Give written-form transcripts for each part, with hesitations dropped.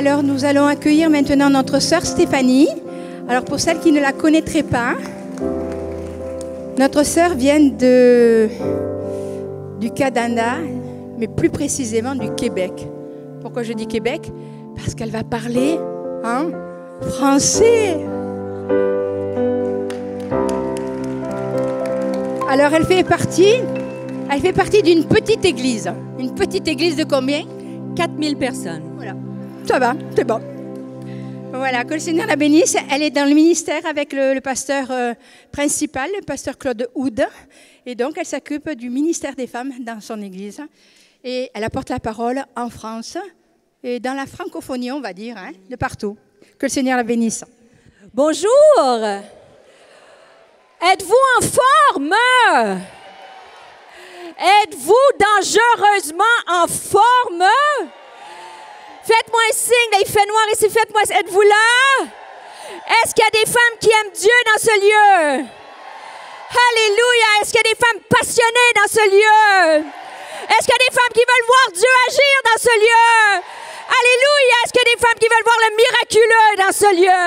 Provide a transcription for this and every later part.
Alors, nous allons accueillir maintenant notre sœur Stéphanie. Alors, pour celles qui ne la connaîtraient pas, notre sœur vient du Canada, mais plus précisément du Québec. Pourquoi je dis Québec? Parce qu'elle va parler français. Alors, elle fait partie d'une petite église. Une petite église de combien? 4000 personnes. Voilà. Ça va, c'est bon. Voilà, que le Seigneur la bénisse. Elle est dans le ministère avec le pasteur principal, le pasteur Claude Houd. Et donc, elle s'occupe du ministère des femmes dans son église. Et elle apporte la parole en France et dans la francophonie, on va dire, de partout. Que le Seigneur la bénisse. Bonjour! Êtes-vous en forme? Êtes-vous dangereusement en forme? Faites-moi un signe, là, il fait noir ici, faites-moi. Êtes-vous là? Est-ce qu'il y a des femmes qui aiment Dieu dans ce lieu? Alléluia! Est-ce qu'il y a des femmes passionnées dans ce lieu? Est-ce qu'il y a des femmes qui veulent voir Dieu agir dans ce lieu? Alléluia! Est-ce qu'il y a des femmes qui veulent voir le miraculeux dans ce lieu?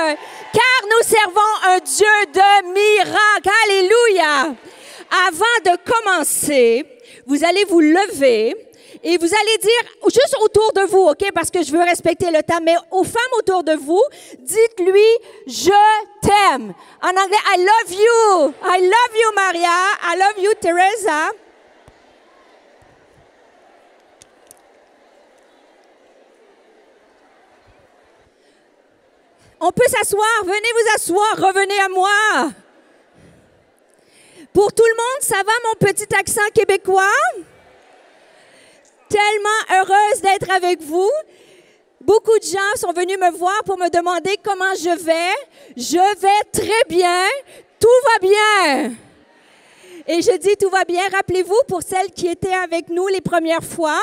Car nous servons un Dieu de miracles. Alléluia! Avant de commencer, vous allez vous lever et vous allez dire, juste autour de vous, OK, parce que je veux respecter le temps, mais aux femmes autour de vous, dites-lui, je t'aime. En anglais, I love you. I love you, Maria. I love you, Teresa. On peut s'asseoir. Venez vous asseoir. Revenez à moi. Pour tout le monde, ça va mon petit accent québécois? Tellement heureuse d'être avec vous. Beaucoup de gens sont venus me voir pour me demander comment je vais. Je vais très bien. Tout va bien. Et je dis tout va bien. Rappelez-vous, pour celles qui étaient avec nous les premières fois,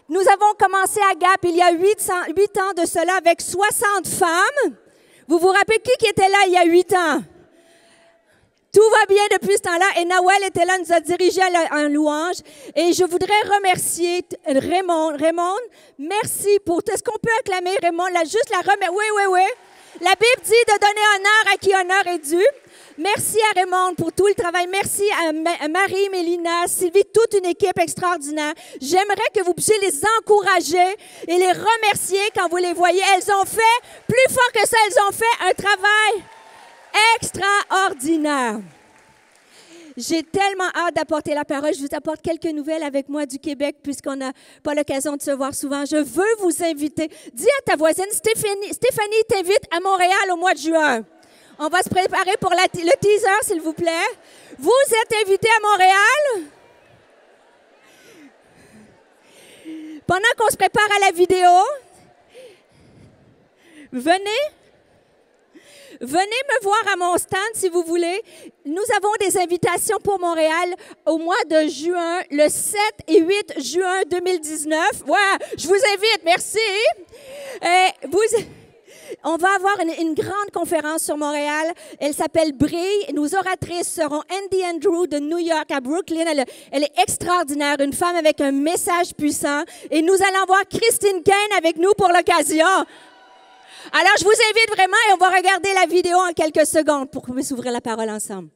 nous avons commencé à Gap il y a 8 ans de cela avec 60 femmes. Vous vous rappelez qui était là il y a 8 ans? Tout va bien depuis ce temps-là et Nawel était là, nous a dirigés en louange. Et je voudrais remercier Raymond. Raymond, merci pour... Est-ce qu'on peut acclamer Raymond? Juste la remercier. Oui. La Bible dit de donner honneur à qui honneur est dû. Merci à Raymond pour tout le travail. Merci à Marie, Mélina, Sylvie, toute une équipe extraordinaire. J'aimerais que vous puissiez les encourager et les remercier quand vous les voyez. Elles ont fait, plus fort que ça, elles ont fait un travail extraordinaire. J'ai tellement hâte d'apporter la parole. Je vous apporte quelques nouvelles avec moi du Québec puisqu'on n'a pas l'occasion de se voir souvent. Je veux vous inviter. Dis à ta voisine, Stéphanie t'invite à Montréal au mois de juin. On va se préparer pour le teaser, s'il vous plaît. Vous êtes invités à Montréal. Pendant qu'on se prépare à la vidéo, venez me voir à mon stand si vous voulez. Nous avons des invitations pour Montréal au mois de juin, le 7 et 8 juin 2019. Ouais, je vous invite, merci. On va avoir une grande conférence sur Montréal. Elle s'appelle Brille. Nos oratrices seront Andy Andrew de New York à Brooklyn. Elle est extraordinaire, une femme avec un message puissant. Et nous allons avoir Christine Kane avec nous pour l'occasion. Alors, je vous invite vraiment et on va regarder la vidéo en quelques secondes pour qu'on puisse ouvrir la parole ensemble.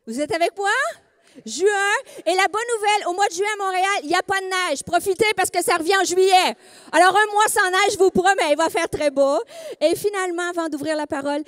Vous êtes avec moi? Juin. Et la bonne nouvelle, au mois de juin à Montréal, il n'y a pas de neige. Profitez parce que ça revient en juillet. Alors, un mois sans neige, je vous promets, il va faire très beau. Et finalement, avant d'ouvrir la parole,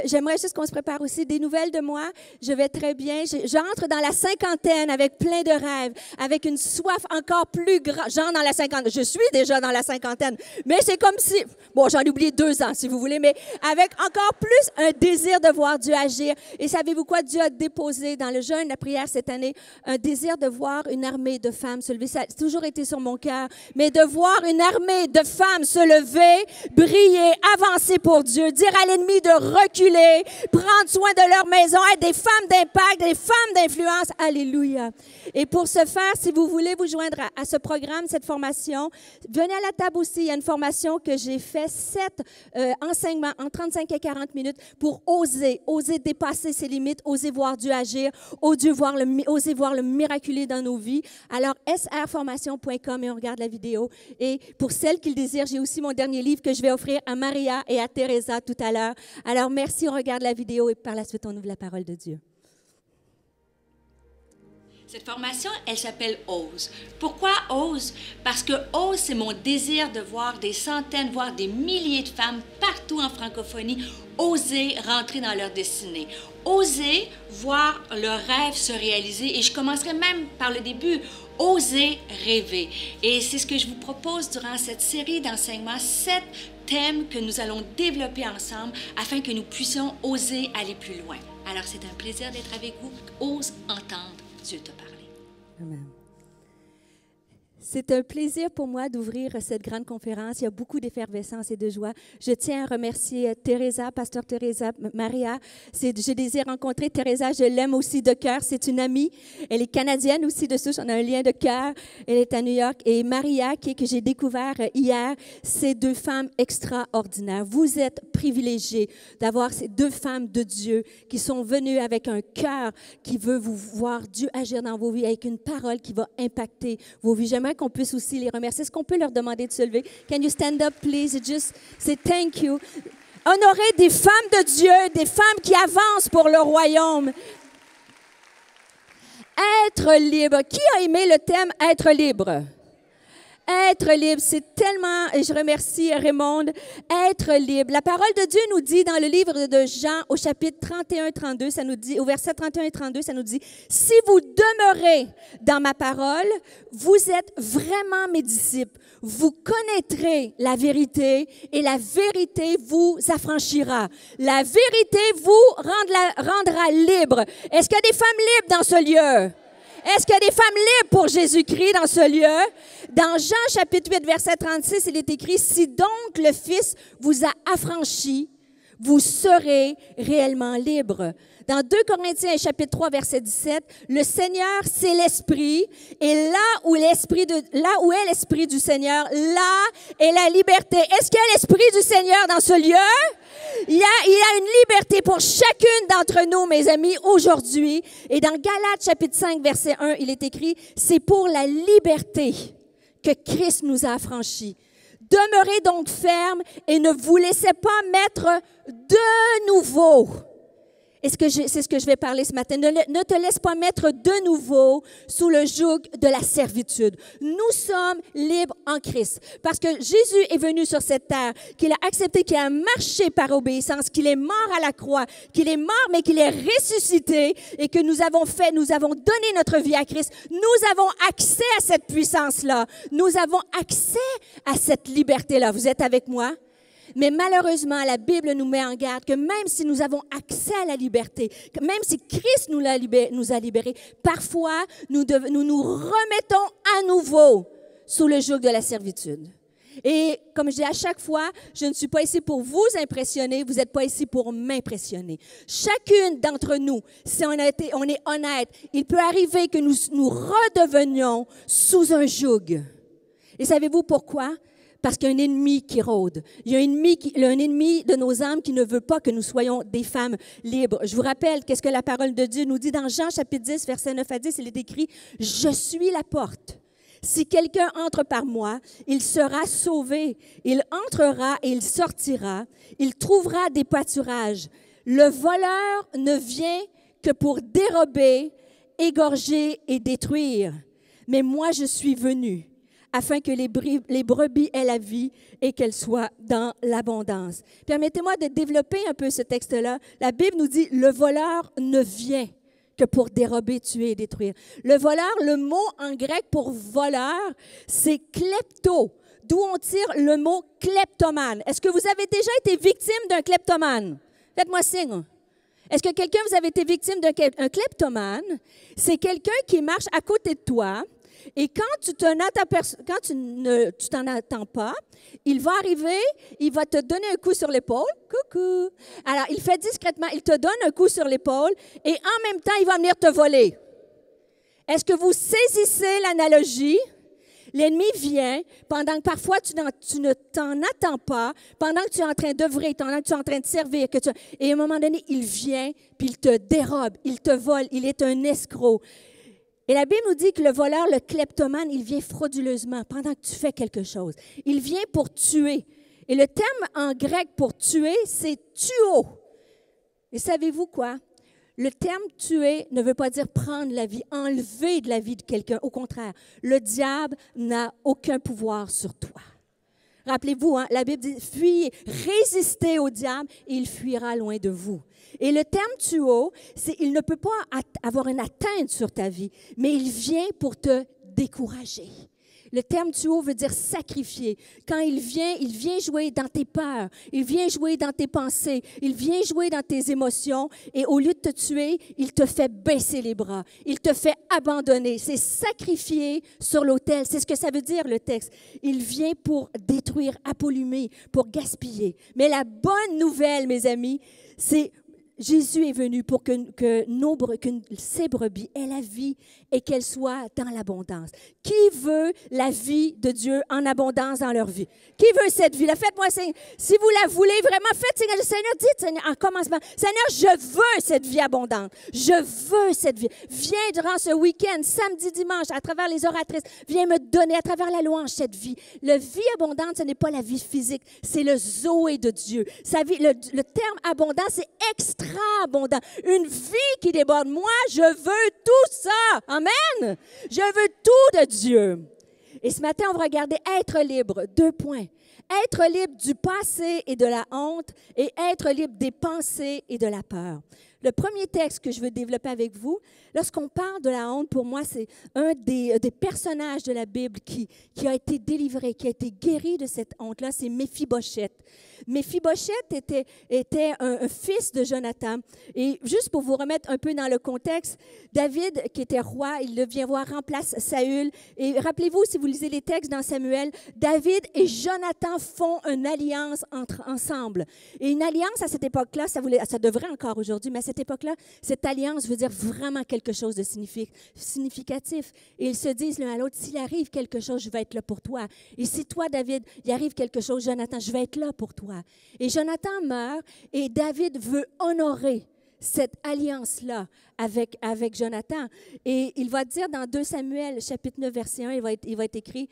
j'aimerais juste qu'on se prépare aussi des nouvelles de moi. Je vais très bien. J'entre dans la cinquantaine avec plein de rêves, avec une soif encore plus grande. Genre dans la cinquantaine. Je suis déjà dans la cinquantaine. Mais c'est comme si... Bon, j'en ai oublié 2 ans, si vous voulez, mais avec encore plus un désir de voir Dieu agir. Et savez-vous quoi? Dieu a déposé dans le jeûne, la prière cette année, un désir de voir une armée de femmes se lever. Ça a toujours été sur mon cœur. Mais de voir une armée de femmes se lever, briller, avancer pour Dieu, dire à l'ennemi de reculer, prendre soin de leur maison, être des femmes d'impact, des femmes d'influence. Alléluia. Et pour ce faire, si vous voulez vous joindre à ce programme, cette formation, venez à la table aussi. Il y a une formation que j'ai fait 7 enseignements en 35 et 40 minutes pour oser dépasser ses limites, oser voir Dieu agir, oser voir le miraculeux dans nos vies. Alors, srformation.com et on regarde la vidéo. Et pour celles qui le désirent, j'ai aussi mon dernier livre que je vais offrir à Maria et à Teresa tout à l'heure. Alors, merci, on regarde la vidéo et par la suite, on ouvre la parole de Dieu. Cette formation, elle s'appelle OSE. Pourquoi OSE? Parce que OSE, c'est mon désir de voir des centaines, voire des milliers de femmes partout en francophonie oser rentrer dans leur destinée, oser voir leurs rêves se réaliser. Et je commencerai même par le début, oser rêver. Et c'est ce que je vous propose durant cette série d'enseignements, 7 thèmes que nous allons développer ensemble afin que nous puissions oser aller plus loin. Alors, c'est un plaisir d'être avec vous. Ose entendre Dieu te parler. Amen. C'est un plaisir pour moi d'ouvrir cette grande conférence. Il y a beaucoup d'effervescence et de joie. Je tiens à remercier Teresa, pasteur Teresa, Maria. Je désire rencontrer Teresa. Je l'aime aussi de cœur. C'est une amie. Elle est canadienne aussi de souche. On a un lien de cœur. Elle est à New York. Et Maria, que j'ai découvert hier, c'est 2 femmes extraordinaires. Vous êtes privilégiés d'avoir ces 2 femmes de Dieu qui sont venues avec un cœur qui veut vous voir Dieu agir dans vos vies, avec une parole qui va impacter vos vies. J'aimerais qu'on puisse aussi les remercier. Est-ce qu'on peut leur demander de se lever? Can you stand up, please? Just say thank you. Honorer des femmes de Dieu, des femmes qui avancent pour le royaume. Être libre. Qui a aimé le thème « Être libre » ? Être libre, c'est tellement, et je remercie Raymond, être libre. La parole de Dieu nous dit dans le livre de Jean, au chapitre 31-32, ça nous dit, au verset 31 et 32, ça nous dit, « Si vous demeurez dans ma parole, vous êtes vraiment mes disciples. Vous connaîtrez la vérité et la vérité vous affranchira. La vérité vous rendra libre. » Est-ce qu'il y a des femmes libres dans ce lieu? Est-ce qu'il y a des femmes libres pour Jésus-Christ dans ce lieu? Dans Jean chapitre 8, verset 36, il est écrit, « Si donc le Fils vous a affranchis, vous serez réellement libres. » Dans 2 Corinthiens chapitre 3, verset 17, « Le Seigneur, c'est l'Esprit, et là où est l'Esprit du Seigneur, là est la liberté. » Est-ce qu'il y a l'Esprit du Seigneur dans ce lieu? Il y a une liberté pour chacune d'entre nous, mes amis, aujourd'hui. Et dans Galates chapitre 5, verset 1, il est écrit, « C'est pour la liberté que Christ nous a affranchis. Demeurez donc fermes et ne vous laissez pas mettre de nouveau. » C'est ce que je vais parler ce matin. Ne te laisse pas mettre de nouveau sous le joug de la servitude. Nous sommes libres en Christ. Parce que Jésus est venu sur cette terre, qu'il a accepté, qu'il a marché par obéissance, qu'il est mort à la croix, qu'il est mort, mais qu'il est ressuscité et que nous avons donné notre vie à Christ. Nous avons accès à cette puissance-là. Nous avons accès à cette liberté-là. Vous êtes avec moi? Mais malheureusement, la Bible nous met en garde que même si nous avons accès à la liberté, que même si Christ nous a libérés, parfois nous nous remettons à nouveau sous le joug de la servitude. Et comme je dis à chaque fois, je ne suis pas ici pour vous impressionner, vous n'êtes pas ici pour m'impressionner. Chacune d'entre nous, si on est honnête, il peut arriver que nous redevenions sous un joug. Et savez-vous pourquoi? Parce qu'il y a un ennemi qui rôde. Il y a un ennemi de nos âmes qui ne veut pas que nous soyons des femmes libres. Je vous rappelle qu'est-ce que la parole de Dieu nous dit dans Jean chapitre 10, versets 9 à 10. Il est écrit « Je suis la porte. Si quelqu'un entre par moi, il sera sauvé. Il entrera et il sortira. Il trouvera des pâturages. Le voleur ne vient que pour dérober égorger et détruire. Mais moi, je suis venu afin que les brebis aient la vie et qu'elles soient dans l'abondance. Permettez-moi de développer un peu ce texte-là. La Bible nous dit, le voleur ne vient que pour dérober, tuer et détruire. Le voleur, le mot en grec pour voleur, c'est klepto, d'où on tire le mot kleptomane. Est-ce que vous avez déjà été victime d'un kleptomane? Faites-moi signe. Est-ce que quelqu'un, vous avez été victime d'un kleptomane? C'est quelqu'un qui marche à côté de toi et quand tu t'en attends pas, il va arriver, il va te donner un coup sur l'épaule. Coucou. Alors, il fait discrètement, il te donne un coup sur l'épaule et en même temps, il va venir te voler. Est-ce que vous saisissez l'analogie? L'ennemi vient pendant que parfois tu ne t'en attends pas, pendant que tu es en train d'œuvrer, pendant que tu es en train de servir, et à un moment donné, il vient, puis il te dérobe, il te vole, il est un escroc. Et la Bible nous dit que le voleur, le kleptomane, il vient frauduleusement pendant que tu fais quelque chose. Il vient pour tuer. Et le terme en grec pour tuer, c'est tuo. Et savez-vous quoi? Le terme tuer ne veut pas dire prendre la vie, enlever de la vie de quelqu'un. Au contraire, le diable n'a aucun pouvoir sur toi. Rappelez-vous, hein, la Bible dit, fuyez, résistez au diable et il fuira loin de vous. Et le terme tuo, c'est il ne peut pas avoir une atteinte sur ta vie, mais il vient pour te décourager. Le terme tuo veut dire sacrifier. Quand il vient jouer dans tes peurs, il vient jouer dans tes pensées, il vient jouer dans tes émotions et au lieu de te tuer, il te fait baisser les bras, il te fait abandonner. C'est sacrifier sur l'autel. C'est ce que ça veut dire le texte. Il vient pour détruire, appollumer, pour gaspiller. Mais la bonne nouvelle, mes amis, c'est Jésus est venu pour que ces brebis aient la vie et qu'elles soient dans l'abondance. Qui veut la vie de Dieu en abondance dans leur vie? Qui veut cette vie-là? Faites-moi signe. Si vous la voulez vraiment, faites signe. Seigneur, dites Seigneur, en commencement, Seigneur, je veux cette vie abondante. Je veux cette vie. Viens durant ce week-end, samedi, dimanche, à travers les oratrices, viens me donner à travers la louange cette vie. La vie abondante, ce n'est pas la vie physique, c'est le Zoé de Dieu. Le terme abondant, c'est extra abondant. Une vie qui déborde. Moi, je veux tout ça. Amen. Je veux tout de Dieu. Et ce matin, on va regarder être libre. 2 points. Être libre du passé et de la honte et être libre des pensées et de la peur. Le premier texte que je veux développer avec vous, lorsqu'on parle de la honte, pour moi, c'est un des personnages de la Bible qui a été délivré, qui a été guéri de cette honte-là, c'est Méphibosheth. Méphibosheth était un fils de Jonathan. Et juste pour vous remettre un peu dans le contexte, David, qui était roi, il devient roi, remplace Saül. Et rappelez-vous, si vous lisez les textes dans Samuel, David et Jonathan font une alliance ensemble. Et une alliance à cette époque-là, ça devrait encore aujourd'hui, mais à cette époque-là, cette alliance veut dire vraiment quelque chose de significatif. Et ils se disent l'un à l'autre, s'il arrive quelque chose, je vais être là pour toi. Et si toi, David, il arrive quelque chose, Jonathan, je vais être là pour toi. Et Jonathan meurt et David veut honorer cette alliance-là avec Jonathan. Et il va dire dans 2 Samuel, chapitre 9, verset 1, il va être écrit,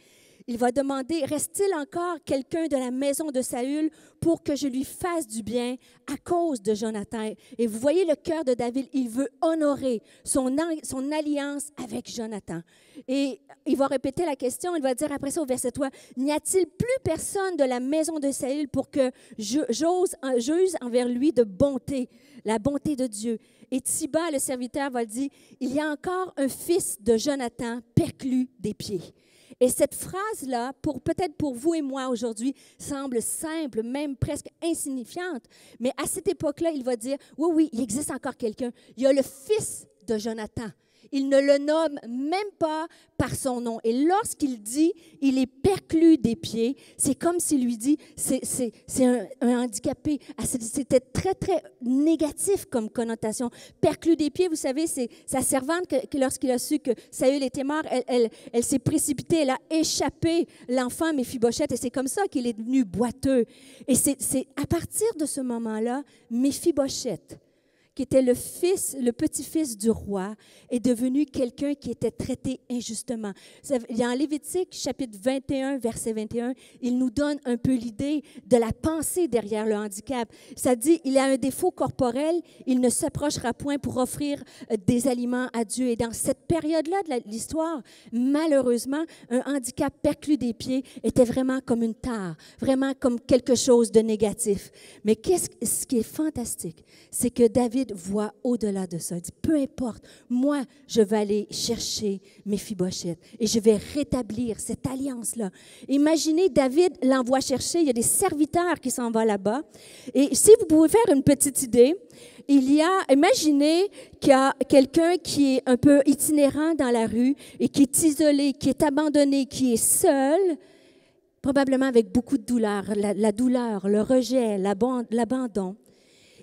il va demander, reste-t-il encore quelqu'un de la maison de Saül pour que je lui fasse du bien à cause de Jonathan? Et vous voyez le cœur de David, il veut honorer son alliance avec Jonathan. Et il va répéter la question, il va dire après ça au verset 3, n'y a-t-il plus personne de la maison de Saül pour que j'use envers lui de bonté, la bonté de Dieu? Et Tsiba, le serviteur, va dire, il y a encore un fils de Jonathan perclus des pieds. Et cette phrase-là, peut-être pour vous et moi aujourd'hui, semble simple, même presque insignifiante. Mais à cette époque-là, il va dire, oui, il existe encore quelqu'un. Il y a le fils de Jonathan. Il ne le nomme même pas par son nom. Et lorsqu'il dit, il est perclus des pieds, c'est comme s'il lui dit, c'est un handicapé. C'était très, très négatif comme connotation. Perclus des pieds, vous savez, c'est sa servante, lorsqu'il a su que Saül était mort, elle s'est précipitée, elle a échappé l'enfant Méphibosheth, et c'est comme ça qu'il est devenu boiteux. Et c'est à partir de ce moment-là, Méphibosheth, qui était le petit-fils du roi, est devenu quelqu'un qui était traité injustement. Dans Lévitique, chapitre 21, verset 21, il nous donne un peu l'idée de la pensée derrière le handicap. Ça dit, il a un défaut corporel, il ne s'approchera point pour offrir des aliments à Dieu. Et dans cette période-là de l'histoire, malheureusement, un handicap perclus des pieds était vraiment comme une tare, vraiment comme quelque chose de négatif. Mais ce qui est fantastique, c'est que David voit au-delà de ça. Il dit, peu importe, moi, je vais aller chercher Méphibosheth et je vais rétablir cette alliance-là. Imaginez, David l'envoie chercher, il y a des serviteurs qui s'en vont là-bas. Et si vous pouvez faire une petite idée, imaginez qu'il y a quelqu'un qui est un peu itinérant dans la rue et qui est isolé, qui est abandonné, qui est seul, probablement avec beaucoup de douleur, la douleur, le rejet, l'abandon.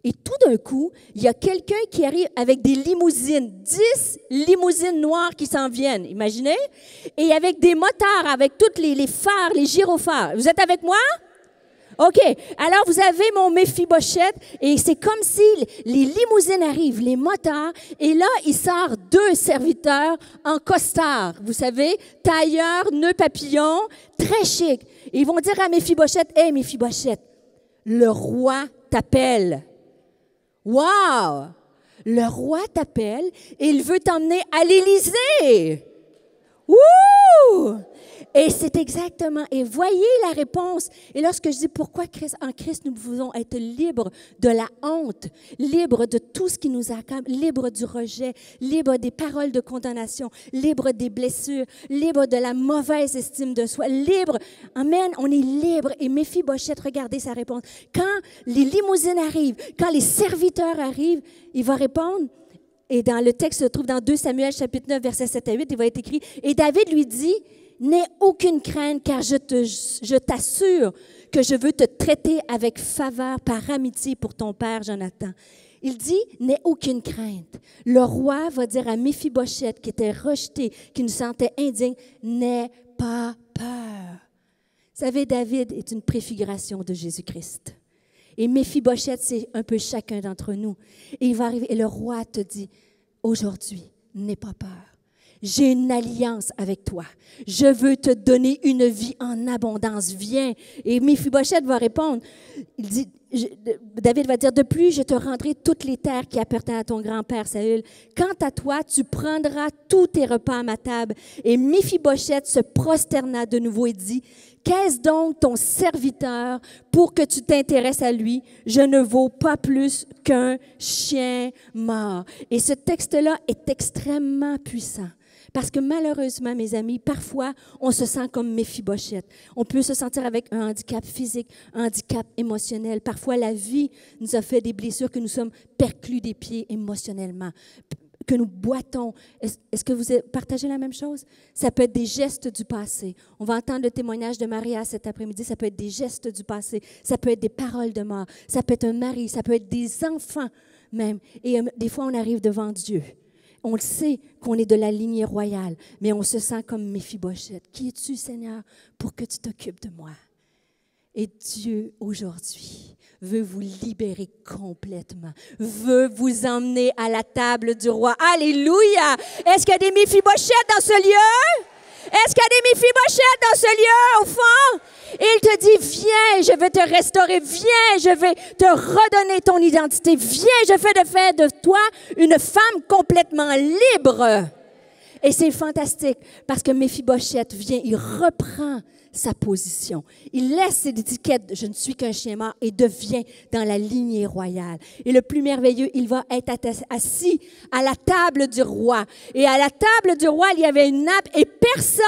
Et tout d'un coup, il y a quelqu'un qui arrive avec des limousines, 10 limousines noires qui s'en viennent, imaginez, et avec des motards, avec toutes les phares, les gyrophares. Vous êtes avec moi? OK. Alors, vous avez mon Méphibosheth, et c'est comme si les limousines arrivent, les motards, et là, il sort 2 serviteurs en costard, vous savez, tailleur, nœud papillon, très chic. Et ils vont dire à Méphibosheth, « Hey, Méphibosheth, le roi t'appelle. » Wow! Le roi t'appelle et il veut t'emmener à l'Élysée. Wouh! Et c'est exactement, et voyez la réponse. Et lorsque je dis pourquoi en Christ nous pouvons être libres de la honte, libres de tout ce qui nous accable, libres du rejet, libres des paroles de condamnation, libres des blessures, libres de la mauvaise estime de soi, libres, amen, on est libre. Et Méphibosheth, regardez sa réponse. Quand les limousines arrivent, quand les serviteurs arrivent, il va répondre. Et dans le texte se trouve dans 2 Samuel, chapitre 9, versets 7 à 8, il va être écrit, et David lui dit, « N'aie aucune crainte, car je t'assure que je veux te traiter avec faveur par amitié pour ton père, Jonathan. » Il dit, « N'aie aucune crainte. » Le roi va dire à Méphibosheth, qui était rejeté, qui nous sentait indigne, « N'aie pas peur. » Vous savez, David est une préfiguration de Jésus-Christ. Et Méphibosheth, c'est un peu chacun d'entre nous. Et il va arriver, et le roi te dit, aujourd'hui, n'aie pas peur. J'ai une alliance avec toi. Je veux te donner une vie en abondance. Viens. Et Méphibosheth va répondre. Il dit, David va dire, de plus, je te rendrai toutes les terres qui appartiennent à ton grand-père Saül. Quant à toi, tu prendras tous tes repas à ma table. Et Méphibosheth se prosterna de nouveau et dit, qu'est-ce donc ton serviteur pour que tu t'intéresses à lui? Je ne vaux pas plus qu'un chien mort. Et ce texte-là est extrêmement puissant. Parce que malheureusement, mes amis, parfois, on se sent comme Méphibosheth. On peut se sentir avec un handicap physique, un handicap émotionnel. Parfois, la vie nous a fait des blessures que nous sommes perclus des pieds émotionnellement, que nous boitons. Est-ce que vous partagez la même chose? Ça peut être des gestes du passé. On va entendre le témoignage de Maria cet après-midi. Ça peut être des gestes du passé. Ça peut être des paroles de mort. Ça peut être un mari. Ça peut être des enfants même. Et des fois, on arrive devant Dieu. On le sait qu'on est de la lignée royale, mais on se sent comme Méphibosheth. Qui es-tu, Seigneur, pour que tu t'occupes de moi? Et Dieu, aujourd'hui, veut vous libérer complètement, veut vous emmener à la table du roi. Alléluia! Est-ce qu'il y a des Méphibosheth dans ce lieu? Est-ce qu'il y a des Méphibosheth dans ce lieu, au fond? Et il te dit, viens, je vais te restaurer, viens, je vais te redonner ton identité, viens, je vais de faire de toi une femme complètement libre. Et c'est fantastique, parce que Méphibosheth vient, il reprend sa position. Il laisse ses étiquettes « je ne suis qu'un chien mort » et devient dans la lignée royale. Et le plus merveilleux, il va être assis à la table du roi. Et à la table du roi, il y avait une nappe et personne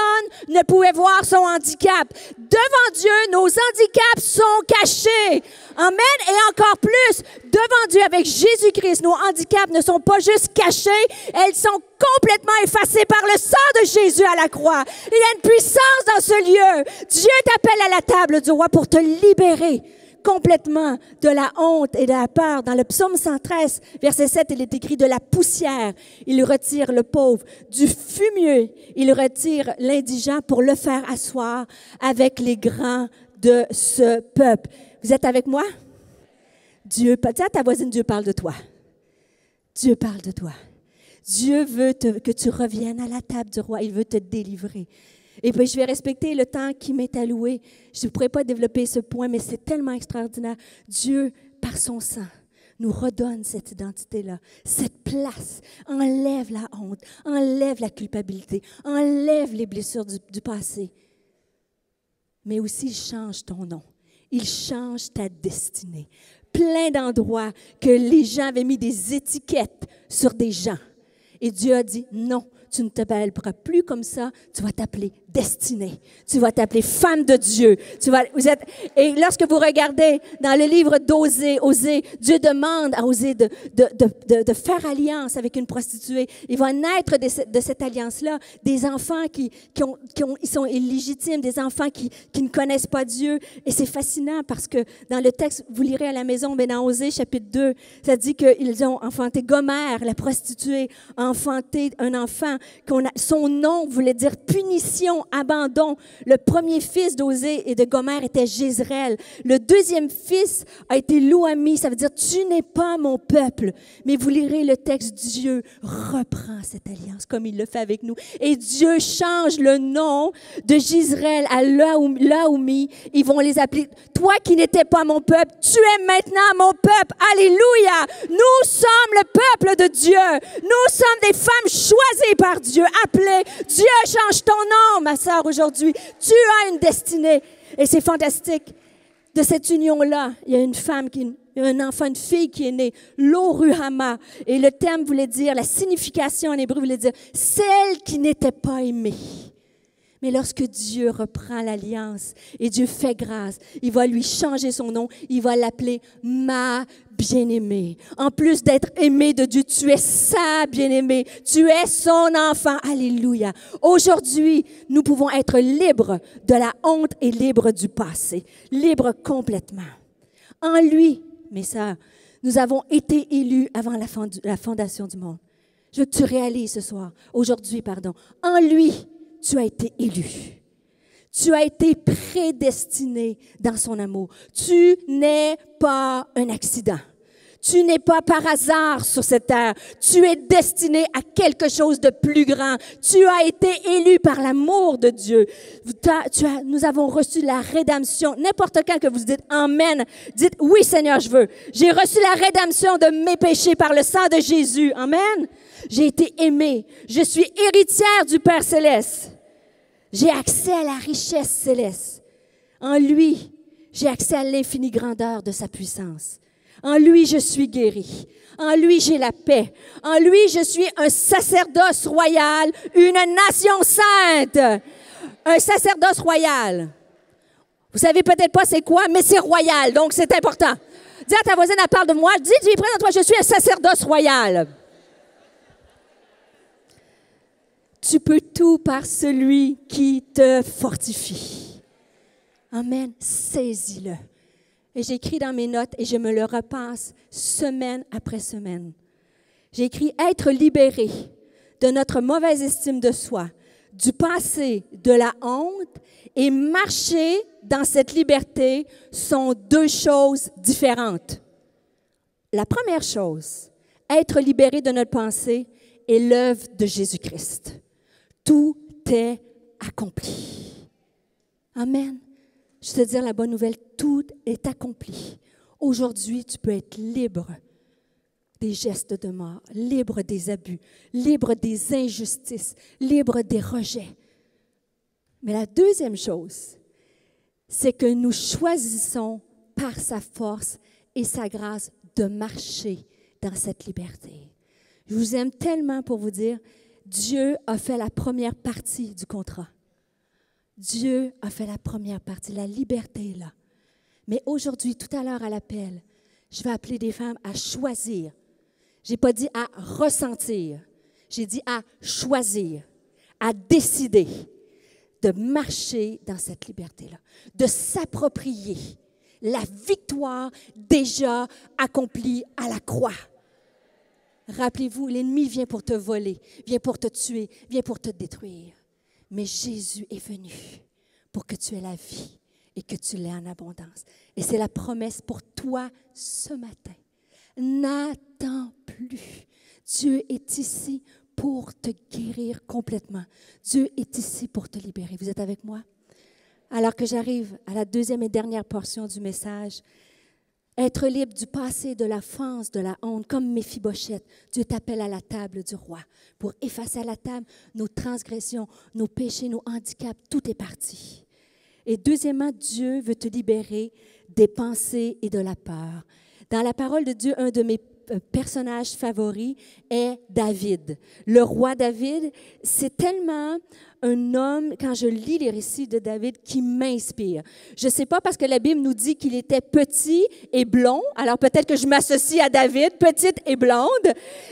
ne pouvait voir son handicap. Devant Dieu, nos handicaps sont cachés. Amen. Et encore plus, devant Dieu, avec Jésus-Christ, nos handicaps ne sont pas juste cachés, elles sont complètement effacées par le sang de Jésus à la croix. Il y a une puissance dans ce lieu. Dieu t'appelle à la table du roi pour te libérer complètement de la honte et de la peur. Dans le psaume 113, verset 7, il est écrit « De la poussière, il retire le pauvre. Du fumier, il retire l'indigent pour le faire asseoir avec les grands de ce peuple. » Vous êtes avec moi? Dieu, dis à ta voisine, Dieu parle de toi. Dieu parle de toi. Dieu veut que tu reviennes à la table du roi. Il veut te délivrer. Et puis, je vais respecter le temps qui m'est alloué. Je ne pourrais pas développer ce point, mais c'est tellement extraordinaire. Dieu, par son sang, nous redonne cette identité-là, cette place. Enlève la honte, enlève la culpabilité, enlève les blessures du passé. Mais aussi, il change ton nom. Il change ta destinée. Plein d'endroits que les gens avaient mis des étiquettes sur des gens. Et Dieu a dit, non, tu ne t'appelleras plus comme ça, tu vas t'appeler destinée. Tu vas t'appeler femme de Dieu. Et lorsque vous regardez dans le livre d'Osée, Dieu demande à Osée de faire alliance avec une prostituée. Il va naître de cette alliance-là des enfants ils sont illégitimes, des enfants qui ne connaissent pas Dieu. Et c'est fascinant parce que dans le texte, vous lirez à la maison, mais dans Osée chapitre 2, ça dit qu'ils ont enfanté Gomère, la prostituée, a enfanté un enfant. Son nom voulait dire punition, abandon. Le premier fils d'Osée et de Gomère était Jézreel. Le deuxième fils a été Lo-Ami, ça veut dire tu n'es pas mon peuple. Mais vous lirez le texte, Dieu reprend cette alliance comme il le fait avec nous. Et Dieu change le nom de Jézreel à Lo-Ami. Ils vont les appeler, toi qui n'étais pas mon peuple, tu es maintenant mon peuple. Alléluia! Nous sommes le peuple de Dieu. Nous sommes des femmes choisies par Dieu, appelées. Dieu change ton nom, ma sœur, aujourd'hui. Tu as une destinée. Et c'est fantastique. De cette union-là, il y a une femme, un enfant, une fille qui est née, Lo-Ruhama. Et le thème voulait dire, la signification en hébreu voulait dire, celle qui n'était pas aimée. Mais lorsque Dieu reprend l'alliance et Dieu fait grâce, il va lui changer son nom, il va l'appeler ma bien-aimée. En plus d'être aimée de Dieu, tu es sa bien-aimée, tu es son enfant. Alléluia. Aujourd'hui, nous pouvons être libres de la honte et libres du passé, libres complètement. En lui, mes sœurs, nous avons été élus avant la fondation du monde. Je veux que tu réalises aujourd'hui, en lui, tu as été élu. Tu as été prédestiné dans son amour. Tu n'es pas un accident. Tu n'es pas par hasard sur cette terre. Tu es destiné à quelque chose de plus grand. Tu as été élu par l'amour de Dieu. Nous avons reçu la rédemption. N'importe quand que vous dites « Amen », dites « Oui, Seigneur, je veux. J'ai reçu la rédemption de mes péchés par le sang de Jésus. Amen. J'ai été aimé. Je suis héritière du Père céleste. J'ai accès à la richesse céleste. En lui, j'ai accès à l'infinie grandeur de sa puissance. En lui, je suis guéri. En lui, j'ai la paix. En lui, je suis un sacerdoce royal, une nation sainte. Un sacerdoce royal. Vous savez peut-être pas c'est quoi, mais c'est royal, donc c'est important. Dis à ta voisine, elle parle de moi. Dis, présente-toi, je suis un sacerdoce royal. Tu peux tout par celui qui te fortifie. Amen. Saisis-le. Et j'écris dans mes notes et je me le repasse semaine après semaine. J'ai écrit « Être libéré de notre mauvaise estime de soi, du passé, de la honte et marcher dans cette liberté sont deux choses différentes. » La première chose, être libéré de notre pensée est l'œuvre de Jésus-Christ. Tout est accompli. Amen. Je te dis la bonne nouvelle, tout est accompli. Aujourd'hui, tu peux être libre des gestes de mort, libre des abus, libre des injustices, libre des rejets. Mais la deuxième chose, c'est que nous choisissons par sa force et sa grâce de marcher dans cette liberté. Je vous aime tellement pour vous dire, Dieu a fait la première partie du contrat. Dieu a fait la première partie, la liberté est là. Mais aujourd'hui, tout à l'heure à l'appel, je vais appeler des femmes à choisir. Je n'ai pas dit à ressentir, j'ai dit à choisir, à décider de marcher dans cette liberté-là, de s'approprier la victoire déjà accomplie à la croix. Rappelez-vous, l'ennemi vient pour te voler, vient pour te tuer, vient pour te détruire. Mais Jésus est venu pour que tu aies la vie et que tu l'aies en abondance. Et c'est la promesse pour toi ce matin. N'attends plus. Dieu est ici pour te guérir complètement. Dieu est ici pour te libérer. Vous êtes avec moi? Alors que j'arrive à la deuxième et dernière portion du message, être libre du passé, de l'offense, de la honte, comme Méphibosheth. Dieu t'appelle à la table du roi pour effacer à la table nos transgressions, nos péchés, nos handicaps. Tout est parti. Et deuxièmement, Dieu veut te libérer des pensées et de la peur. Dans la parole de Dieu, un de mes personnages favoris est David. Le roi David, c'est tellement un homme, quand je lis les récits de David, qui m'inspire. Je ne sais pas parce que la Bible nous dit qu'il était petit et blond, alors peut-être que je m'associe à David, petite et blonde,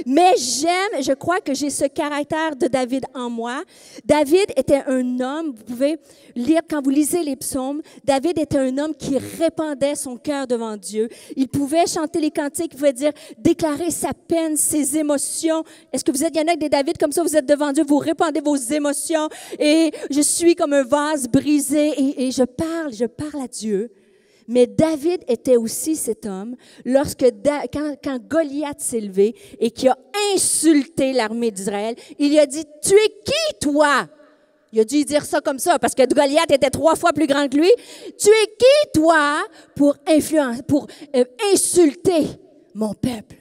mais je crois que j'ai ce caractère de David en moi. David était un homme, vous pouvez lire, quand vous lisez les psaumes, David était un homme qui répandait son cœur devant Dieu. Il pouvait chanter les cantiques, il pouvait dire, déclarer sa peine, ses émotions. Est-ce que il y en a des David comme ça, vous êtes devant Dieu, vous répandez vos émotions, et je suis comme un vase brisé et je parle à Dieu. Mais David était aussi cet homme quand Goliath s'est levé et qui a insulté l'armée d'Israël, il lui a dit, « Tu es qui, toi? » Il a dû dire ça comme ça parce que Goliath était 3 fois plus grand que lui. « Tu es qui, toi, pour insulter mon peuple? »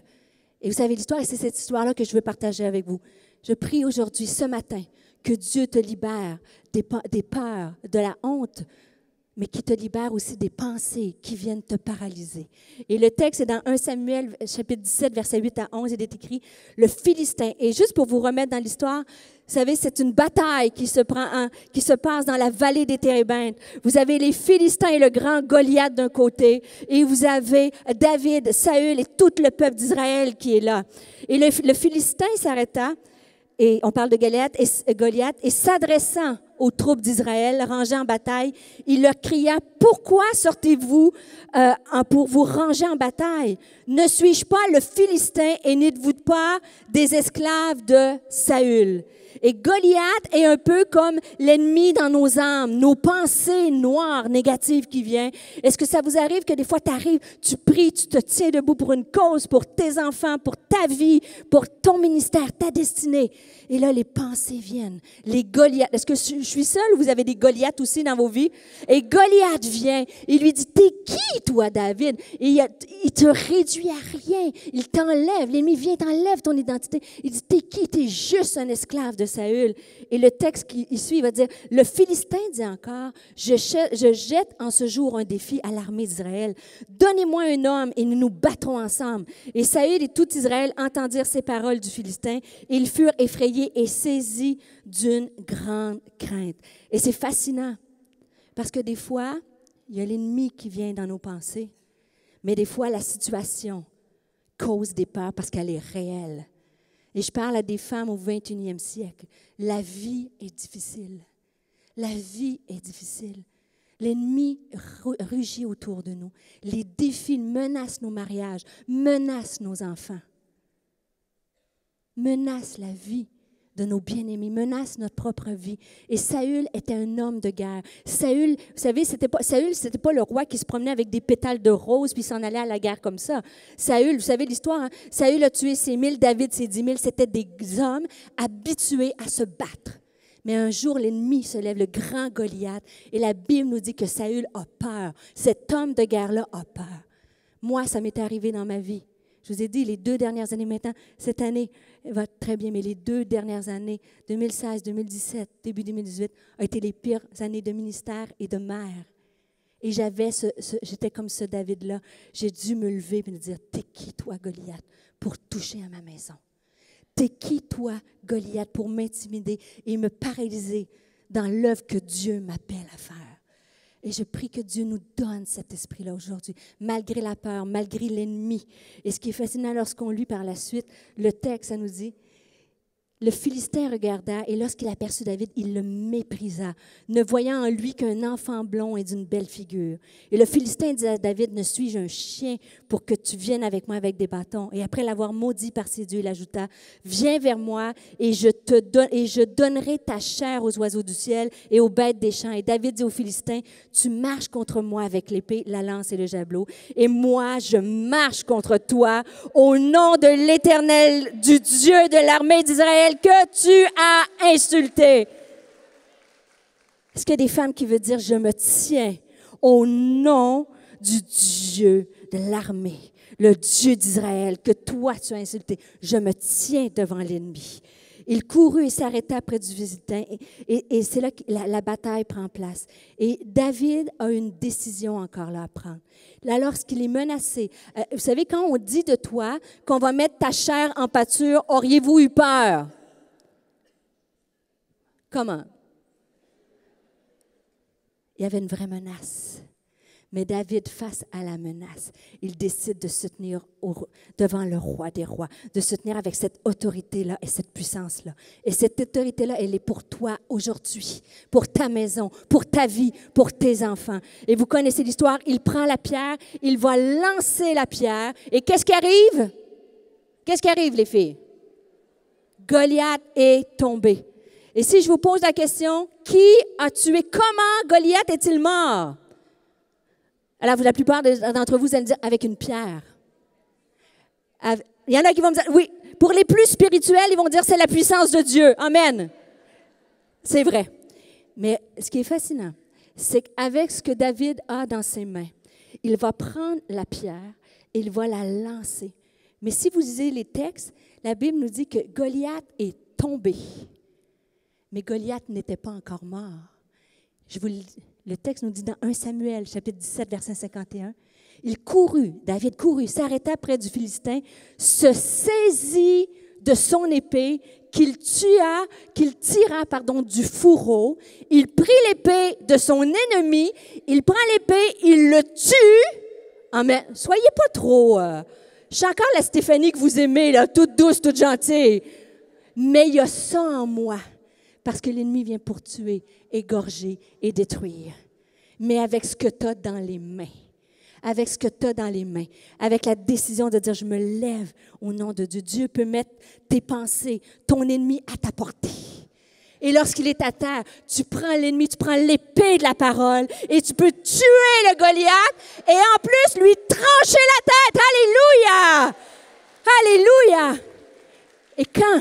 Et vous savez l'histoire, et c'est cette histoire-là que je veux partager avec vous. Je prie aujourd'hui, ce matin, que Dieu te libère des peurs, de la honte, mais qui te libère aussi des pensées qui viennent te paralyser. Et le texte est dans 1 Samuel, chapitre 17, versets 8 à 11, il est écrit « Le Philistin ». Et juste pour vous remettre dans l'histoire, vous savez, c'est une bataille qui se passe dans la vallée des Térébintes. Vous avez les Philistins et le grand Goliath d'un côté, et vous avez David, Saül et tout le peuple d'Israël qui est là. Et le Philistin s'arrêta, et on parle de Goliath, et s'adressant aux troupes d'Israël rangées en bataille, il leur cria, « Pourquoi sortez-vous pour vous ranger en bataille? Ne suis-je pas le Philistin et n'êtes-vous pas des esclaves de Saül? » Et Goliath est un peu comme l'ennemi dans nos âmes, nos pensées noires, négatives qui viennent. Est-ce que ça vous arrive que des fois tu arrives, tu pries, tu te tiens debout pour une cause, pour tes enfants, pour ta vie, pour ton ministère, ta destinée? Et là, les pensées viennent. Les Goliaths. Est-ce que je suis seule ou vous avez des Goliaths aussi dans vos vies? Et Goliath vient. Il lui dit, « T'es qui, toi, David? » Et il te réduit à rien. Il t'enlève. L'ennemi vient, t'enlève ton identité. Il dit, « T'es qui? T'es juste un esclave de Saül. » Et le texte qui suit, il va dire, « Le Philistin dit encore, je jette en ce jour un défi à l'armée d'Israël. Donnez-moi un homme et nous nous battrons ensemble. » Et Saül et tout Israël entendirent ces paroles du Philistin et ils furent effrayés et saisis d'une grande crainte. Et c'est fascinant parce que des fois, il y a l'ennemi qui vient dans nos pensées, mais des fois, la situation cause des peurs parce qu'elle est réelle. Et je parle à des femmes au 21e siècle. La vie est difficile. La vie est difficile. L'ennemi rugit autour de nous. Les défis menacent nos mariages, menacent nos enfants, menacent la vie de nos bien-aimés, menacent notre propre vie. Et Saül était un homme de guerre. Saül, vous savez, c'était pas le roi qui se promenait avec des pétales de rose puis s'en allait à la guerre comme ça. Saül, vous savez l'histoire, hein? Saül a tué ses 1000, David ses 10 000. C'était des hommes habitués à se battre. Mais un jour, l'ennemi se lève, le grand Goliath, et la Bible nous dit que Saül a peur. Cet homme de guerre-là a peur. Moi, ça m'est arrivé dans ma vie. Je vous ai dit, les 2 dernières années maintenant, cette année va très bien, mais les 2 dernières années, 2016, 2017, début 2018, ont été les pires années de ministère et de mère. Et j'étais comme ce David-là. J'ai dû me lever et me dire, « T'es qui, toi, Goliath, pour toucher à ma maison? T'es qui, toi, Goliath, pour m'intimider et me paralyser dans l'œuvre que Dieu m'appelle à faire? » Et je prie que Dieu nous donne cet esprit-là aujourd'hui, malgré la peur, malgré l'ennemi. Et ce qui est fascinant lorsqu'on lit par la suite, le texte, ça nous dit, Le Philistin regarda et lorsqu'il aperçut David, il le méprisa, ne voyant en lui qu'un enfant blond et d'une belle figure. Et le Philistin dit à David, « Ne suis-je un chien pour que tu viennes avec moi avec des bâtons? » Et après l'avoir maudit par ses dieux, il ajouta, « Viens vers moi et je donnerai ta chair aux oiseaux du ciel et aux bêtes des champs. » Et David dit aux Philistins, « Tu marches contre moi avec l'épée, la lance et le javelot, et moi je marche contre toi au nom de l'Éternel, du Dieu de l'armée d'Israël, que tu as insulté. » Est-ce qu'il y a des femmes qui veulent dire, je me tiens au nom du Dieu de l'armée, le Dieu d'Israël, que toi tu as insulté. Je me tiens devant l'ennemi. Il courut et s'arrêta près du Philistin et c'est là que la bataille prend place. Et David a une décision encore là à prendre. Là, lorsqu'il est menacé, vous savez, quand on dit de toi qu'on va mettre ta chair en pâture, auriez-vous eu peur? Comment? Il y avait une vraie menace. Mais David, face à la menace, il décide de se tenir devant le roi des rois, de se tenir avec cette autorité-là et cette puissance-là. Et cette autorité-là, elle est pour toi aujourd'hui, pour ta maison, pour ta vie, pour tes enfants. Et vous connaissez l'histoire, il prend la pierre, il va lancer la pierre. Et qu'est-ce qui arrive? Qu'est-ce qui arrive, les filles? Goliath est tombé. Et si je vous pose la question, qui a tué? Comment Goliath est-il mort? Alors, la plupart d'entre vous allez me dire, avec une pierre. Il y en a qui vont me dire, oui, pour les plus spirituels, ils vont dire, c'est la puissance de Dieu. Amen. C'est vrai. Mais ce qui est fascinant, c'est qu'avec ce que David a dans ses mains, il va prendre la pierre et il va la lancer. Mais si vous lisez les textes, la Bible nous dit que Goliath est tombé. Mais Goliath n'était pas encore mort. Le texte nous dit dans 1 Samuel, chapitre 17, verset 51, il courut, David courut, s'arrêta près du Philistin, se saisit de son épée qu'il tira du fourreau. Il prit l'épée de son ennemi, il prend l'épée, il le tue. Amen. Soyez pas trop... je suis encore la Stéphanie que vous aimez, là, toute douce, toute gentille. Mais il y a ça en moi. Parce que l'ennemi vient pour tuer, égorger et détruire. Mais avec ce que tu as dans les mains, avec ce que tu as dans les mains, avec la décision de dire, je me lève au nom de Dieu. Dieu peut mettre tes pensées, ton ennemi à ta portée. Et lorsqu'il est à terre, tu prends l'ennemi, tu prends l'épée de la parole et tu peux tuer le Goliath et en plus lui trancher la tête. Alléluia! Alléluia! Et quand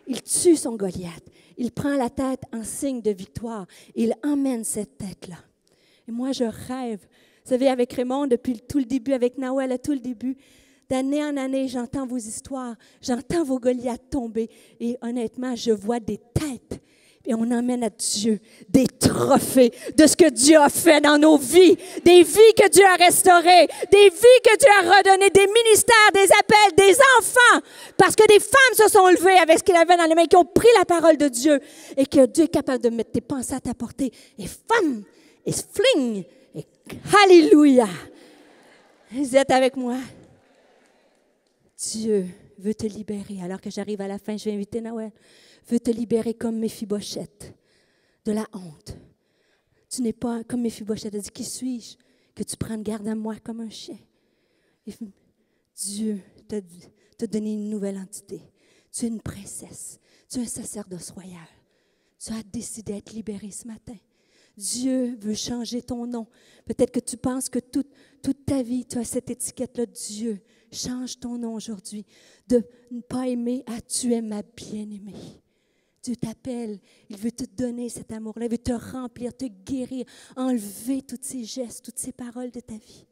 il tue son Goliath, il prend la tête en signe de victoire. Il emmène cette tête-là. Et moi, je rêve. Vous savez, avec Raymond, depuis tout le début, avec Nawel, à tout le début, d'année en année, j'entends vos histoires, j'entends vos Goliaths tomber. Et honnêtement, je vois des têtes. Et on emmène à Dieu des trophées de ce que Dieu a fait dans nos vies, des vies que Dieu a restaurées, des vies que Dieu a redonnées, des ministères, des appels, des enfants, parce que des femmes se sont levées avec ce qu'il avait dans les mains, qui ont pris la parole de Dieu et que Dieu est capable de mettre tes pensées à ta portée. Et femme, et fling, et alléluia. Vous êtes avec moi? Dieu veut te libérer. Alors que j'arrive à la fin, je vais inviter Noël. Veut te libérer comme Méphibosheth de la honte. Tu n'es pas comme Méphibosheth. Elle dit, qui suis-je que tu prennes garde à moi comme un chien? Et Dieu t'a donné une nouvelle entité. Tu es une princesse. Tu es un sacerdoce royal. Tu as décidé d'être libéré ce matin. Dieu veut changer ton nom. Peut-être que tu penses que toute ta vie, tu as cette étiquette-là. Dieu, change ton nom aujourd'hui. De ne pas aimer à tu es ma bien-aimée. Dieu t'appelle, il veut te donner cet amour-là, il veut te remplir, te guérir, enlever tous ces gestes, toutes ces paroles de ta vie.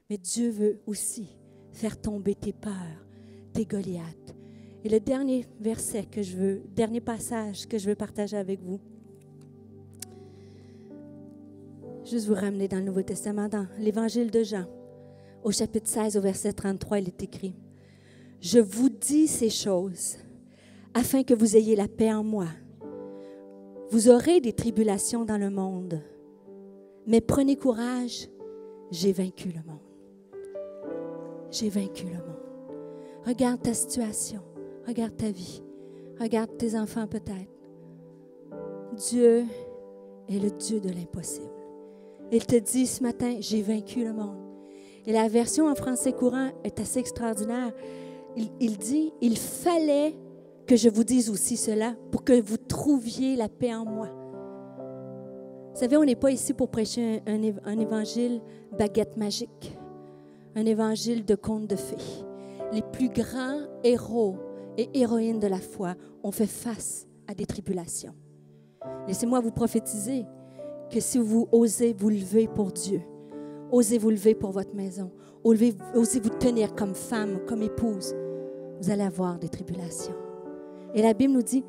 Mais Dieu veut aussi faire tomber tes peurs, tes Goliaths. Et le dernier dernier passage que je veux partager avec vous, juste vous ramener dans le Nouveau Testament, dans l'Évangile de Jean, au chapitre 16, au verset 33, il est écrit, « Je vous dis ces choses, afin que vous ayez la paix en moi. Vous aurez des tribulations dans le monde, mais prenez courage, j'ai vaincu le monde. J'ai vaincu le monde. Regarde ta situation, regarde ta vie, Regarde tes enfants peut-être. Dieu est le Dieu de l'impossible. Il te dit ce matin, j'ai vaincu le monde. Et la version en français courant est assez extraordinaire. Il dit, il fallait que je vous dise aussi cela pour que vous trouviez la paix en moi. Vous savez, on n'est pas ici pour prêcher un évangile baguette magique, un évangile de conte de fées. Les plus grands héros et héroïnes de la foi ont fait face à des tribulations. Laissez-moi vous prophétiser que si vous osez vous lever pour Dieu, osez vous lever pour votre maison, osez vous tenir comme femme, comme épouse, vous allez avoir des tribulations. Et la Bible nous dit,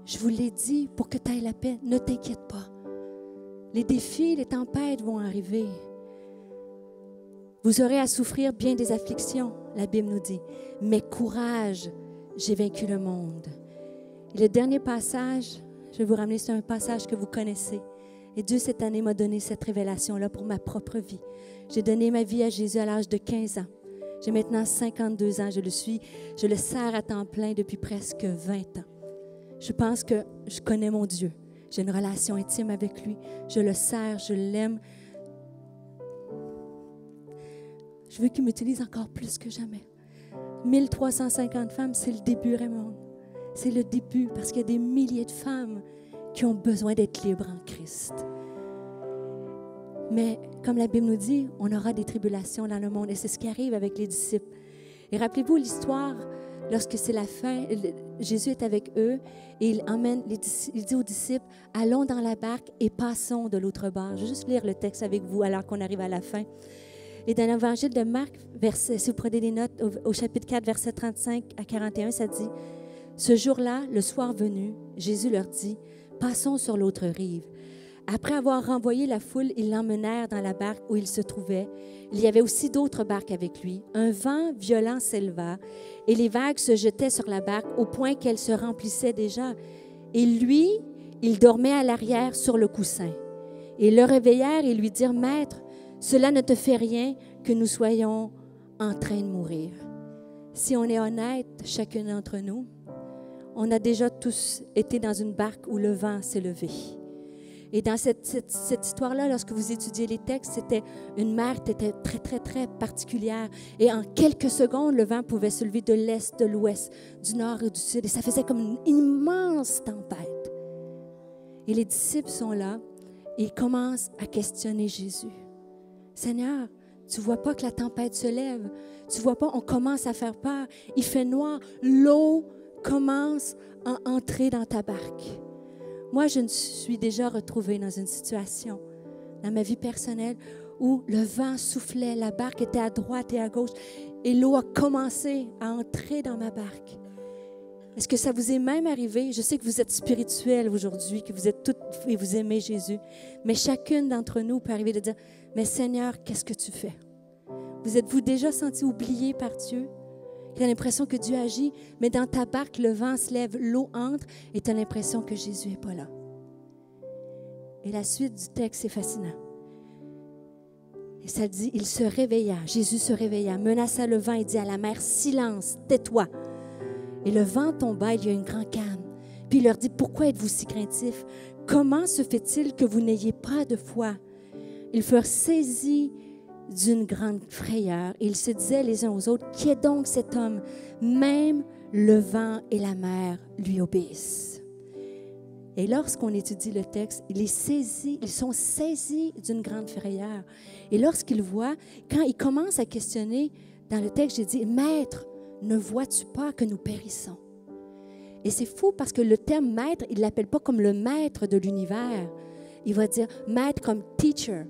je vous l'ai dit pour que tu aies la paix, ne t'inquiète pas. Les défis, les tempêtes vont arriver. Vous aurez à souffrir bien des afflictions, la Bible nous dit. Mais courage, j'ai vaincu le monde. Et le dernier passage, je vais vous ramener sur un passage que vous connaissez. Et Dieu, cette année, m'a donné cette révélation-là pour ma propre vie. J'ai donné ma vie à Jésus à l'âge de 15 ans. J'ai maintenant 52 ans. Je le sers à temps plein depuis presque 20 ans. Je pense que je connais mon Dieu. J'ai une relation intime avec lui. Je le sers, je l'aime. Je veux qu'il m'utilise encore plus que jamais. 1350 femmes, c'est le début, Raymond. C'est le début, parce qu'il y a des milliers de femmes qui ont besoin d'être libres en Christ. Mais comme la Bible nous dit, on aura des tribulations dans le monde et c'est ce qui arrive avec les disciples. Et rappelez-vous l'histoire, lorsque c'est la fin, Jésus est avec eux et il dit aux disciples, allons dans la barque et passons de l'autre bord. Je vais juste lire le texte avec vous alors qu'on arrive à la fin. Et dans l'évangile de Marc, si vous prenez des notes, au chapitre 4, versets 35 à 41, ça dit, « Ce jour-là, le soir venu, Jésus leur dit, « Passons sur l'autre rive. » Après avoir renvoyé la foule, ils l'emmenèrent dans la barque où il se trouvait. Il y avait aussi d'autres barques avec lui. Un vent violent s'éleva et les vagues se jetaient sur la barque au point qu'elle se remplissait déjà. Et lui, il dormait à l'arrière sur le coussin. Ils le réveillèrent et lui dirent, « Maître, cela ne te fait rien que nous soyons en train de mourir. » Si on est honnête, chacun d'entre nous, on a déjà tous été dans une barque où le vent s'est levé. Et dans cette histoire-là, lorsque vous étudiez les textes, c'était une mer qui était très, très, très particulière. Et en quelques secondes, le vent pouvait se lever de l'est, de l'ouest, du nord et du sud. Et ça faisait comme une immense tempête. Et les disciples sont là et ils commencent à questionner Jésus. « Seigneur, tu ne vois pas que la tempête se lève? Tu ne vois pas, on commence à faire peur. Il fait noir. L'eau commence à entrer dans ta barque. » Moi, je me suis déjà retrouvée dans une situation, dans ma vie personnelle, où le vent soufflait, la barque était à droite et à gauche, et l'eau a commencé à entrer dans ma barque. Est-ce que ça vous est même arrivé? Je sais que vous êtes spirituels aujourd'hui, que vous êtes toutes et vous aimez Jésus, mais chacune d'entre nous peut arriver de dire, « Mais Seigneur, qu'est-ce que tu fais? » Vous êtes-vous déjà senti oublié par Dieu? Tu as l'impression que Dieu agit, mais dans ta barque, le vent se lève, l'eau entre, et tu as l'impression que Jésus n'est pas là. Et la suite du texte, c'est fascinant. Et ça dit, il se réveilla, Jésus se réveilla, menaça le vent et dit à la mer, « Silence, tais-toi. » Et le vent tomba, il y a une grande calme. Puis il leur dit, « Pourquoi êtes-vous si craintifs? Comment se fait-il que vous n'ayez pas de foi? » Ils furent saisis d'une grande frayeur. Et ils se disaient les uns aux autres, « Qui est donc cet homme? Même le vent et la mer lui obéissent. » Et lorsqu'on étudie le texte, ils sont saisis d'une grande frayeur. Et lorsqu'ils voient, quand ils commencent à questionner, dans le texte, j'ai dit, « Maître, ne vois-tu pas que nous périssons? » Et c'est fou parce que le terme maître, il ne l'appelle pas comme le maître de l'univers. Il va dire maître comme teacher,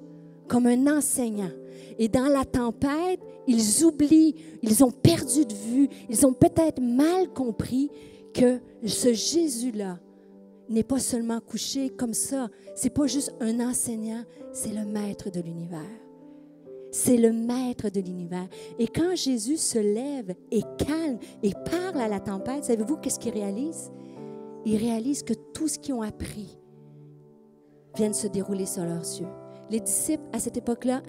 comme un enseignant. Et dans la tempête, ils oublient, ils ont perdu de vue, ils ont peut-être mal compris que ce Jésus-là n'est pas seulement couché comme ça. Ce n'est pas juste un enseignant, c'est le maître de l'univers. C'est le maître de l'univers. Et quand Jésus se lève et calme et parle à la tempête, savez-vous qu'est-ce qu'il réalise? Il réalise que tout ce qu'ils ont appris vient de se dérouler sur leurs yeux. Les disciples, à cette époque-là,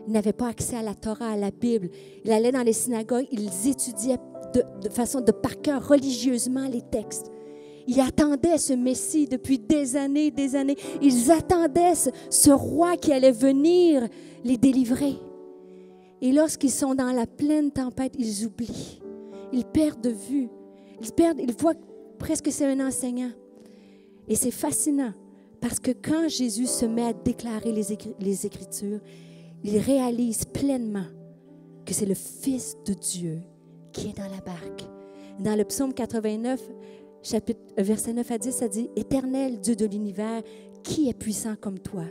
n'avaient pas accès à la Torah, à la Bible. Ils allaient dans les synagogues, ils étudiaient de façon de par cœur religieusement les textes. Ils attendaient ce Messie depuis des années, des années. Ils attendaient ce roi qui allait venir les délivrer. Et lorsqu'ils sont dans la pleine tempête, ils oublient. Ils perdent de vue. Ils voient presque que c'est un enseignant. Et c'est fascinant parce que quand Jésus se met à déclarer les Écritures, il réalise pleinement que c'est le Fils de Dieu qui est dans la barque. Dans le psaume 89, verset 9 à 10, ça dit « Éternel Dieu de l'univers, qui est puissant comme toi?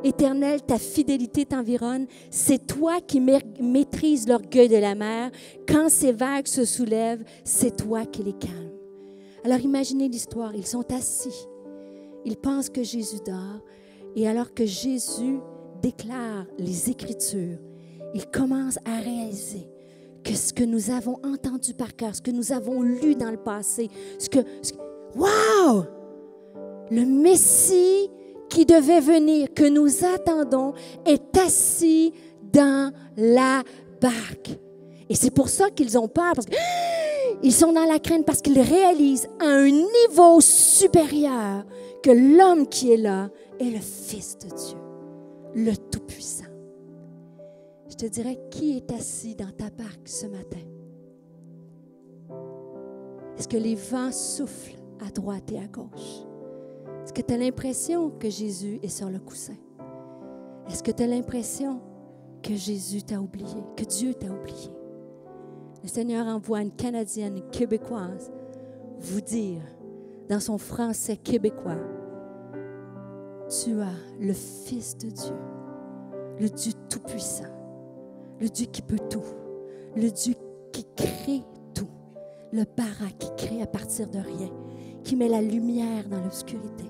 Éternel, ta fidélité t'environne. C'est toi qui maîtrises l'orgueil de la mer. Quand ces vagues se soulèvent, c'est toi qui les calmes. » Alors imaginez l'histoire. Ils sont assis. Ils pensent que Jésus dort. Et alors que Jésus déclare les Écritures, ils commencent à réaliser que ce que nous avons entendu par cœur, ce que nous avons lu dans le passé, wow! Le Messie qui devait venir, que nous attendons, est assis dans la barque. Et c'est pour ça qu'ils ont peur, parce qu'ils sont dans la crainte, parce qu'ils réalisent à un niveau supérieur que l'homme qui est là est le Fils de Dieu, le Tout-Puissant. Je te dirais, qui est assis dans ta barque ce matin? Est-ce que les vents soufflent à droite et à gauche? Est-ce que tu as l'impression que Jésus est sur le coussin? Est-ce que tu as l'impression que Jésus t'a oublié, que Dieu t'a oublié? Le Seigneur envoie une Canadienne, une Québécoise, vous dire, dans son français québécois, tu as le Fils de Dieu, le Dieu Tout-Puissant, le Dieu qui peut tout, le Dieu qui crée tout, le bara qui crée à partir de rien, qui met la lumière dans l'obscurité,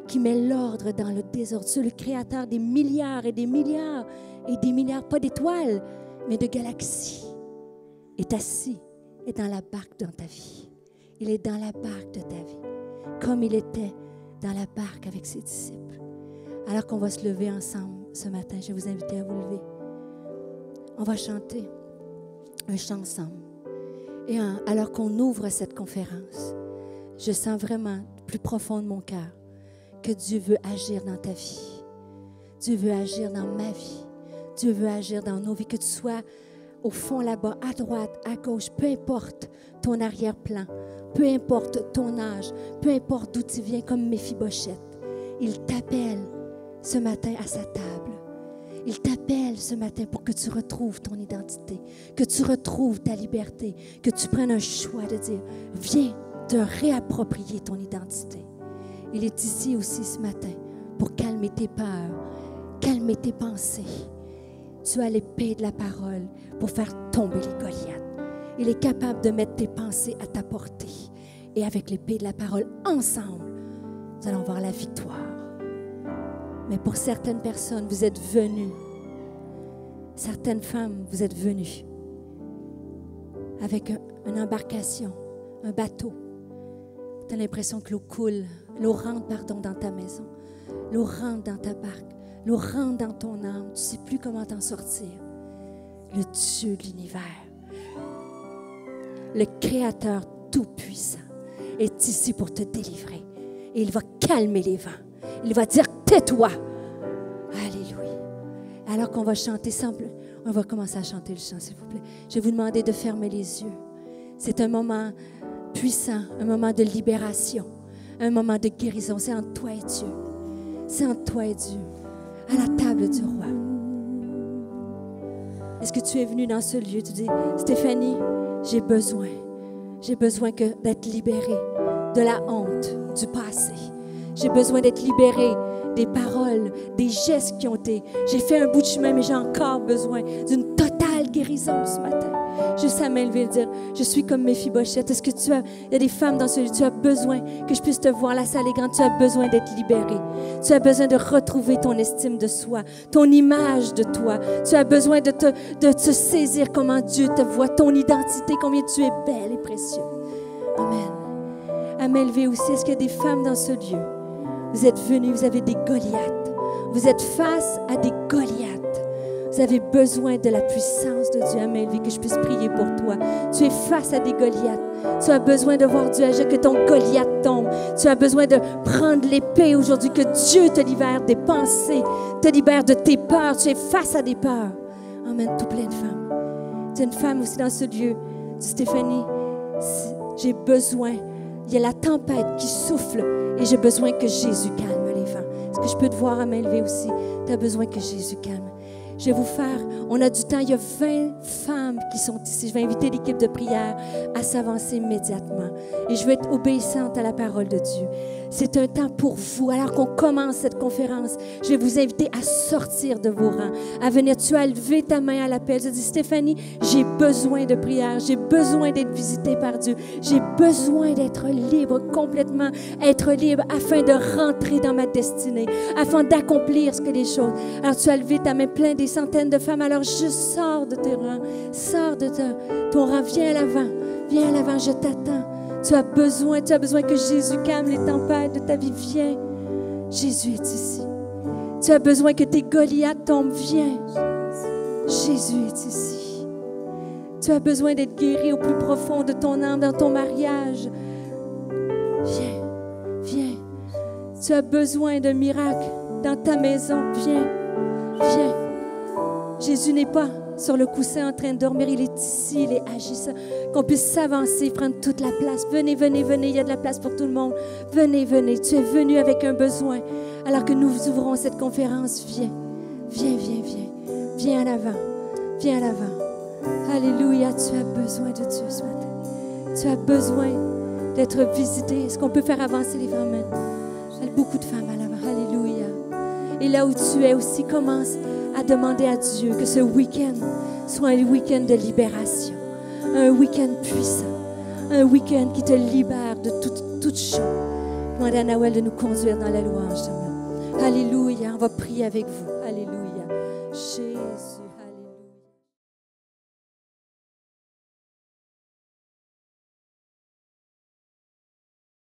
qui met l'ordre dans le désordre. C'est le créateur des milliards et des milliards et des milliards, pas d'étoiles, mais de galaxies, est assis, est dans la barque dans ta vie. Il est dans la barque de ta vie, comme il était dans la barque avec ses disciples. Alors qu'on va se lever ensemble ce matin, je vais vous inviter à vous lever. On va chanter un chant ensemble. Et alors qu'on ouvre cette conférence, je sens vraiment, plus profond de mon cœur, que Dieu veut agir dans ta vie. Dieu veut agir dans ma vie. Dieu veut agir dans nos vies. Que tu sois au fond là-bas, à droite, à gauche, peu importe ton arrière-plan, peu importe ton âge, peu importe d'où tu viens, comme Méphibosheth. Il t'appelle ce matin à sa table. Il t'appelle ce matin pour que tu retrouves ton identité, que tu retrouves ta liberté, que tu prennes un choix de dire, viens te réapproprier ton identité. Il est ici aussi ce matin pour calmer tes peurs, calmer tes pensées. Tu as l'épée de la parole pour faire tomber les Goliaths. Il est capable de mettre tes pensées à ta portée. Et avec l'épée de la parole, ensemble, nous allons voir la victoire. Mais pour certaines personnes, vous êtes venus. Certaines femmes, vous êtes venues avec une embarcation, un bateau. Tu as l'impression que l'eau coule, l'eau rentre, dans ta maison. L'eau rentre dans ta barque. L'eau rentre dans ton âme. Tu ne sais plus comment t'en sortir. Le Dieu de l'univers, le Créateur tout-puissant, est ici pour te délivrer. Et il va calmer les vents. Il va dire, tais-toi. Alléluia. Alors qu'on va chanter simple, on va commencer à chanter le chant, s'il vous plaît. Je vais vous demander de fermer les yeux. C'est un moment puissant, un moment de libération, un moment de guérison. C'est entre toi et Dieu. C'est entre toi et Dieu, à la table du roi. Est-ce que tu es venu dans ce lieu? Tu dis, Stéphanie, j'ai besoin d'être libérée de la honte du passé. J'ai besoin d'être libérée des paroles, des gestes qui ont été. J'ai fait un bout de chemin, mais j'ai encore besoin d'une totale guérison ce matin. Juste à m'élever et dire, je suis comme Méphibosheth. Est-ce que il y a des femmes dans ce lieu, tu as besoin que je puisse te voir, la salle est grande, tu as besoin d'être libérée. Tu as besoin de retrouver ton estime de soi, ton image de toi. Tu as besoin de te saisir comment Dieu te voit, ton identité, combien tu es belle et précieuse. Amen. À m'élever aussi, est-ce qu'il y a des femmes dans ce lieu? Vous êtes venus, vous avez des Goliaths. Vous êtes face à des Goliaths. Vous avez besoin de la puissance de Dieu à main levée, que je puisse prier pour toi. Tu es face à des Goliaths. Tu as besoin de voir Dieu agir, que ton Goliath tombe. Tu as besoin de prendre l'épée aujourd'hui, que Dieu te libère des pensées, te libère de tes peurs. Tu es face à des peurs. Emmène tout plein de femmes. Tu es une femme aussi dans ce lieu. Stéphanie, j'ai besoin. Il y a la tempête qui souffle et j'ai besoin que Jésus calme les vents. Est-ce que je peux te voir à main levée aussi? Tu as besoin que Jésus calme. Je vais vous faire, on a du temps, il y a 20 femmes qui sont ici. Je vais inviter l'équipe de prière à s'avancer immédiatement. Et je vais être obéissante à la parole de Dieu. C'est un temps pour vous. Alors qu'on commence cette conférence, je vais vous inviter à sortir de vos rangs, à venir. Tu as levé ta main à l'appel. Je dis, Stéphanie, j'ai besoin de prière. J'ai besoin d'être visitée par Dieu. J'ai besoin d'être libre complètement, être libre afin de rentrer dans ma destinée, afin d'accomplir ce que les choses. Alors tu as levé ta main, plein des centaines de femmes. Alors je sors de tes rangs, sors de ton rang, viens à l'avant, je t'attends. Tu as besoin que Jésus calme les tempêtes de ta vie. Viens, Jésus est ici. Tu as besoin que tes Goliaths tombent. Viens, Jésus est ici. Tu as besoin d'être guéri au plus profond de ton âme, dans ton mariage. Viens. Tu as besoin d'un miracle dans ta maison. Viens. Jésus n'est pas sur le coussin en train de dormir, il est ici, il est agissant. Qu'on puisse s'avancer, prendre toute la place. Venez, il y a de la place pour tout le monde. Venez, tu es venu avec un besoin. Alors que nous ouvrons cette conférence, viens à l'avant. Alléluia, tu as besoin de Dieu ce matin. Tu as besoin d'être visité. Est-ce qu'on peut faire avancer les femmes? Il y a beaucoup de femmes à l'avant. Alléluia. Et là où tu es aussi, commence à demander à Dieu que ce week-end soit un week-end de libération, un week-end puissant, un week-end qui te libère de toute chose. Demandez à Noël de nous conduire dans la louange. Alléluia, on va prier avec vous. Alléluia. Jésus, alléluia.